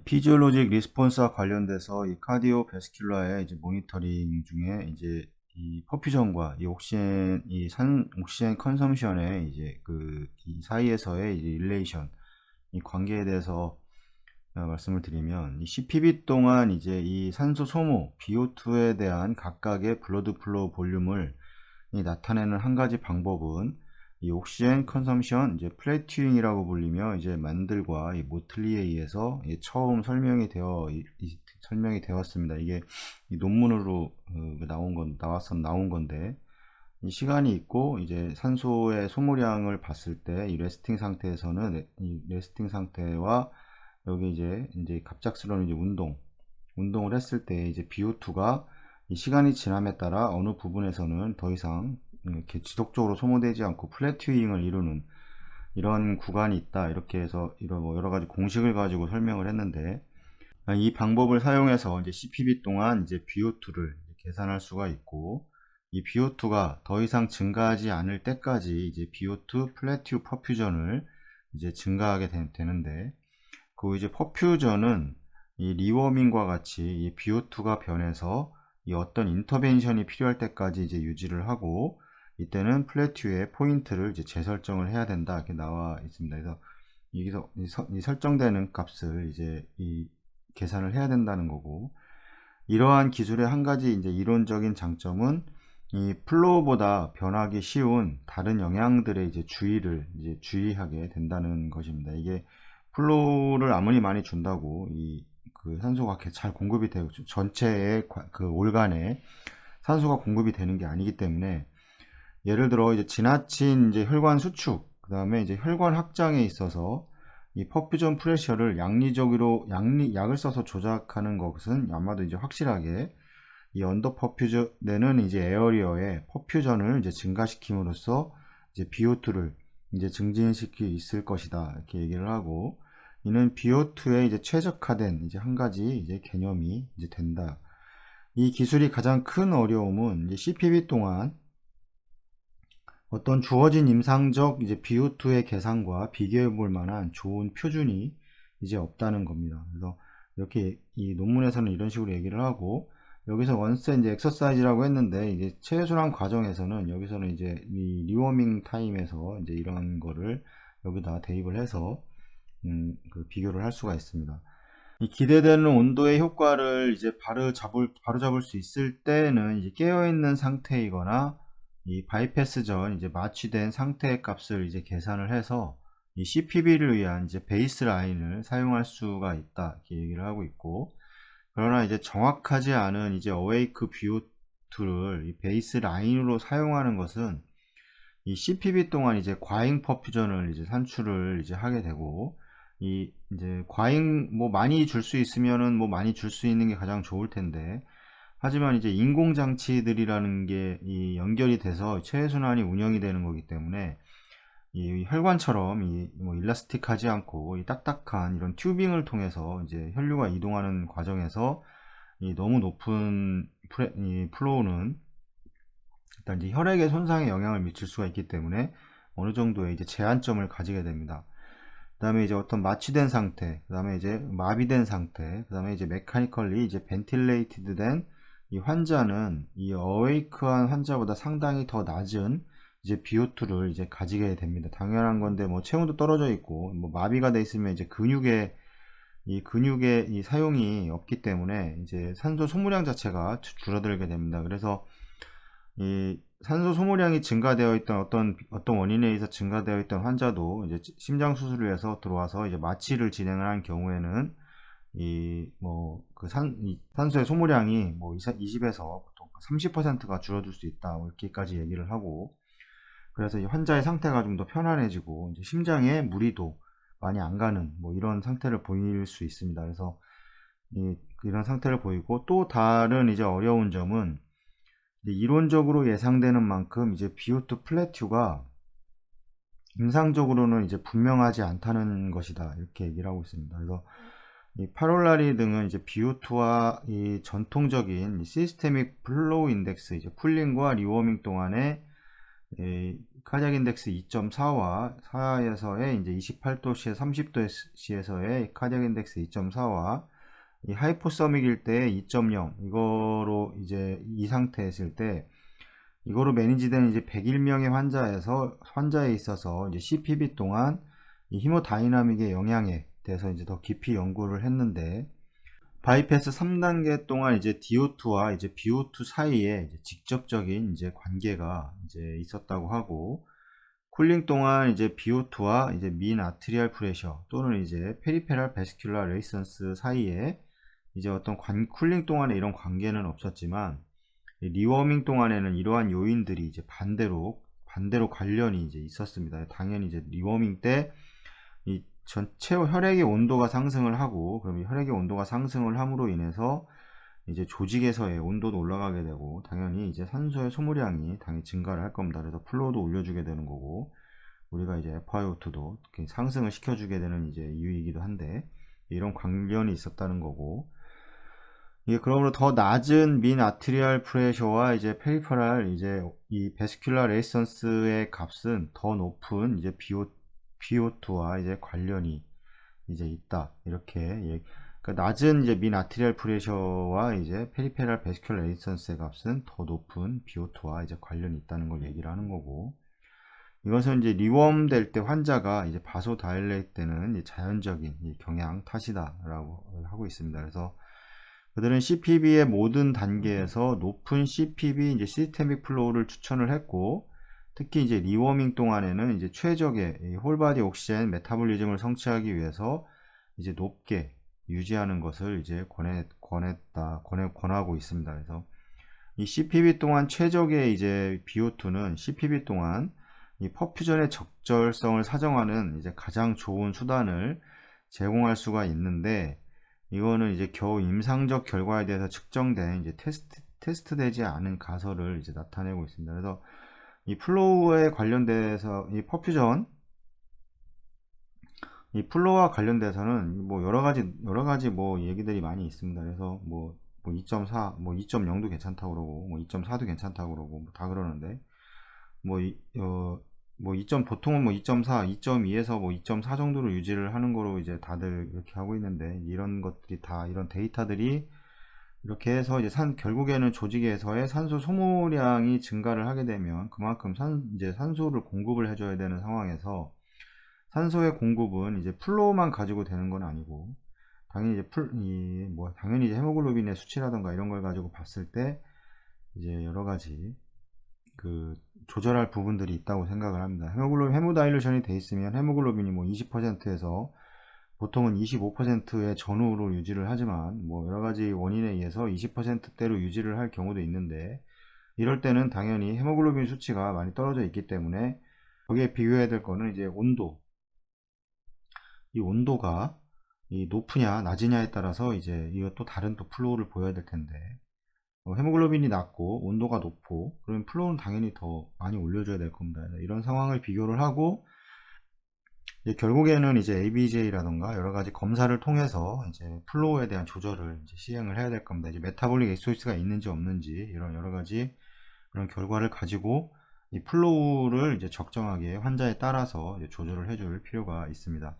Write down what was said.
피지올로직 리스폰스와 관련돼서 이 카디오베스큘라의 이제 모니터링 중에 이제 이 퍼퓨전과 이 옥시젠 옥시젠 컨섬션의 이제 이 사이에서의 이제 릴레이션 이 관계에 대해서 말씀을 드리면, 이 CPB 동안 이제 이 산소 소모 BO2에 대한 각각의 블러드 플로우 볼륨을 나타내는 한 가지 방법은 이 옥시젠 컨섬션 이제 플래튜잉이라고 불리며, 이제 만들과 이 모틀리에 의해서 처음 설명이 되었습니다. 이게 이 논문으로 나온 건데, 이 시간이 있고 이제 산소의 소모량을 봤을 때 이 레스팅 상태에서는 이 레스팅 상태와 여기 이제 갑작스러운 이제 운동을 했을 때 이제 BO2가 이 시간이 지남에 따라 어느 부분에서는 더 이상 이렇게 지속적으로 소모되지 않고 플래튜잉을 이루는 이런 구간이 있다. 이렇게 해서 이런 뭐 여러 가지 공식을 가지고 설명을 했는데, 이 방법을 사용해서 이제 CPB 동안 이제 BO2를 계산할 수가 있고, 이 BO2가 더 이상 증가하지 않을 때까지 이제 BO2 플래튜 퍼퓨전을 이제 증가하게 되는데, 그 이제 퍼퓨전은 이 리워밍과 같이 이 BO2가 변해서 이 어떤 인터벤션이 필요할 때까지 이제 유지를 하고, 이때는 플래튜의 포인트를 이제 재설정을 해야 된다, 이렇게 나와 있습니다. 그래서 여기서 이 설정되는 값을 이제 이 계산을 해야 된다는 거고, 이러한 기술의 한 가지 이제 이론적인 장점은 이 플로우보다 변하기 쉬운 다른 영향들의 이제 주의하게 된다는 것입니다. 이게 플로우를 아무리 많이 준다고 그 산소가 잘 공급이 되고 전체의 그 올간에 산소가 공급이 되는 게 아니기 때문에, 예를 들어 이제 지나친 이제 혈관 수축, 그 다음에 이제 혈관 확장에 있어서 이 퍼퓨전 프레셔를 약을 써서 조작하는 것은 아마도 이제 확실하게 이 언더 퍼퓨전에는 이제 에어리어의 퍼퓨전을 이제 증가시킴으로써 이제 BO2를 이제 증진시킬 수 있을 것이다, 이렇게 얘기를 하고, 이는 BO2에 이제 최적화된 이제 한 가지 이제 개념이 이제 된다. 이 기술이 가장 큰 어려움은 이제 CPB 동안 어떤 주어진 임상적 이제 BO2의 계산과 비교해 볼 만한 좋은 표준이 이제 없다는 겁니다. 그래서 이렇게 이 논문에서는 이런 식으로 얘기를 하고, 여기서 원스 이제 엑서사이즈라고 했는데, 이제 최순환 과정에서는 여기서는 이제 이 리워밍 타임에서 이제 이런 거를 여기다 대입을 해서 그 비교를 할 수가 있습니다. 이 기대되는 온도의 효과를 이제 바로 잡을 수 있을 때는 이제 깨어있는 상태이거나 이 바이패스 전 이제 마취된 상태의 값을 이제 계산을 해서 이 CPB를 위한 이제 베이스 라인을 사용할 수가 있다, 이렇게 얘기를 하고 있고, 그러나 이제 정확하지 않은 이제 어웨이크 BO2를 이 베이스 라인으로 사용하는 것은 이 CPB 동안 이제 과잉 퍼퓨전을 이제 산출을 이제 하게 되고, 이 이제 과잉 뭐 많이 줄 수 있으면은 뭐 많이 줄 수 있는 게 가장 좋을 텐데, 하지만 이제 인공 장치들이라는 게 이 연결이 돼서 체외순환이 운영이 되는 거기 때문에, 이 혈관처럼 이 뭐 일라스틱하지 않고 이 딱딱한 이런 튜빙을 통해서 이제 혈류가 이동하는 과정에서 이 너무 높은 이 플로우는 일단 이제 혈액에 손상에 영향을 미칠 수가 있기 때문에 어느 정도의 이제 제한점을 가지게 됩니다. 그 다음에 이제 어떤 마취된 상태, 그 다음에 이제 마비된 상태, 그 다음에 이제 메카니컬리 이제 벤틸레이티드 된 이 환자는 이 어웨이크한 환자보다 상당히 더 낮은 이제 BO2를 이제 가지게 됩니다. 당연한 건데, 뭐 체온도 떨어져 있고 뭐 마비가 돼 있으면 이제 근육의 이 사용이 없기 때문에 이제 산소 소모량 자체가 줄어들게 됩니다. 그래서 이 산소 소모량이 증가되어 있던 어떤 원인에 의해서 증가되어 있던 환자도 이제 심장 수술을 해서 들어와서 이제 마취를 진행을 한 경우에는 이 산소의 소모량이 뭐 20에서 보통 30%가 줄어들 수 있다, 뭐 이렇게까지 얘기를 하고, 그래서 이 환자의 상태가 좀 더 편안해지고 이제 심장에 무리도 많이 안 가는 뭐 이런 상태를 보일 수 있습니다. 그래서 이런 상태를 보이고, 또 다른 이제 어려운 점은 이론적으로 예상되는 만큼 이제 BO2 플래튜가 임상적으로는 이제 분명하지 않다는 것이다, 이렇게 얘기를 하고 있습니다. 그래서 이 파롤라리 등은 이제 BO2와 이 전통적인 시스테믹 플로우 인덱스, 이제 쿨링과 리워밍 동안의 카디악 인덱스 2.4와 4에서의 이제 28도시에 30도시에서의 카디악 인덱스 2.4와 이 하이포서믹일 때 2.0 이거로 이제 이 상태였을 때 이거로 매니지된 이제 101명의 환자에 있어서 이제 CPB 동안 이 히모다이나믹의 영향에 대해서 이제 더 깊이 연구를 했는데 바이패스 3단계 동안 이제 DO2와 이제 BO2 사이에 이제 직접적인 이제 관계가 이제 있었다고 하고 쿨링 동안 이제 BO2와 이제 민 아트리얼 프레셔 또는 이제 페리페랄 베스큘라 레이선스 사이에 이제 어떤 쿨링 동안에 이런 관계는 없었지만 리워밍 동안에는 이러한 요인들이 이제 반대로 관련이 이제 있었습니다. 당연히 이제 리워밍 때 이 전체 혈액의 온도가 상승을 하고 그럼 이 혈액의 온도가 상승을 함으로 인해서 이제 조직에서의 온도도 올라가게 되고 당연히 이제 산소의 소모량이 당연히 증가를 할 겁니다. 그래서 플로우도 올려주게 되는 거고 우리가 이제 FiO2도 상승을 시켜주게 되는 이제 이유이기도 한데 이런 관련이 있었다는 거고 이게 그러므로 더 낮은 민 아트리얼 프레셔와 이제 페리퍼랄 이제 이 베스큘라 레이선스의 값은 더 높은 이제 BO2와 이제 관련이 이제 있다 이렇게 그러니까 낮은 이제 민 아트리얼 프레셔와 이제 페리페랄 베스큘라 레이선스의 값은 더 높은 BO2와 이제 관련이 있다는 걸 얘기를 하는 거고 이것은 이제 리웜 될 때 환자가 이제 바소 다일레이트 때는 자연적인 경향 탓이다라고 하고 있습니다. 그래서 그들은 CPB의 모든 단계에서 높은 CPB 이제 시스테믹 플로우를 추천을 했고 특히 이제 리워밍 동안에는 이제 최적의 홀바디 옥시젠 메타볼리즘을 성취하기 위해서 이제 높게 유지하는 것을 이제 권하고 있습니다. 그래서 이 CPB 동안 최적의 이제 BO2는 CPB 동안 이 퍼퓨전의 적절성을 사정하는 이제 가장 좋은 수단을 제공할 수가 있는데 이거는 이제 겨우 임상적 결과에 대해서 측정된 이제 테스트되지 않은 가설을 이제 나타내고 있습니다. 그래서 이 플로우에 관련돼서 이 퍼퓨전 이 플로우와 관련돼서는 뭐 여러 가지 뭐 얘기들이 많이 있습니다. 그래서 뭐 2.4, 뭐 2.0도 괜찮다고 그러고 뭐 2.4도 괜찮다고 그러고 뭐 다 그러는데 뭐 보통은 뭐 2.4, 2.2에서 뭐 2.4 정도로 유지를 하는 거로 이제 다들 이렇게 하고 있는데 이런 것들이 다 이런 데이터들이 이렇게 해서 이제 결국에는 조직에서의 산소 소모량이 증가를 하게 되면 그만큼 이제 산소를 공급을 해줘야 되는 상황에서 산소의 공급은 이제 플로우만 가지고 되는 건 아니고 당연히 당연히 이제 헤모글로빈의 수치라던가 이런 걸 가지고 봤을 때 이제 여러 가지 조절할 부분들이 있다고 생각을 합니다. 헤모다일루션이 돼 있으면 헤모글로빈이 뭐 20%에서 보통은 25%의 전후로 유지를 하지만 뭐 여러 가지 원인에 의해서 20%대로 유지를 할 경우도 있는데 이럴 때는 당연히 헤모글로빈 수치가 많이 떨어져 있기 때문에 거기에 비교해야 될 거는 이제 이 온도가 높으냐 낮으냐에 따라서 이제 이것도 다른 또 플로우를 보여야 될 텐데 헤모글로빈이 낮고 온도가 높고 그러면 플로우는 당연히 더 많이 올려줘야 될 겁니다. 이런 상황을 비교를 하고 이제 결국에는 이제 ABJ라던가 여러 가지 검사를 통해서 이제 플로우에 대한 조절을 이제 시행을 해야 될 겁니다. 이제 메타볼릭 엑소시스가 있는지 없는지 이런 여러 가지 그런 결과를 가지고 이 플로우를 이제 적정하게 환자에 따라서 이제 조절을 해줄 필요가 있습니다.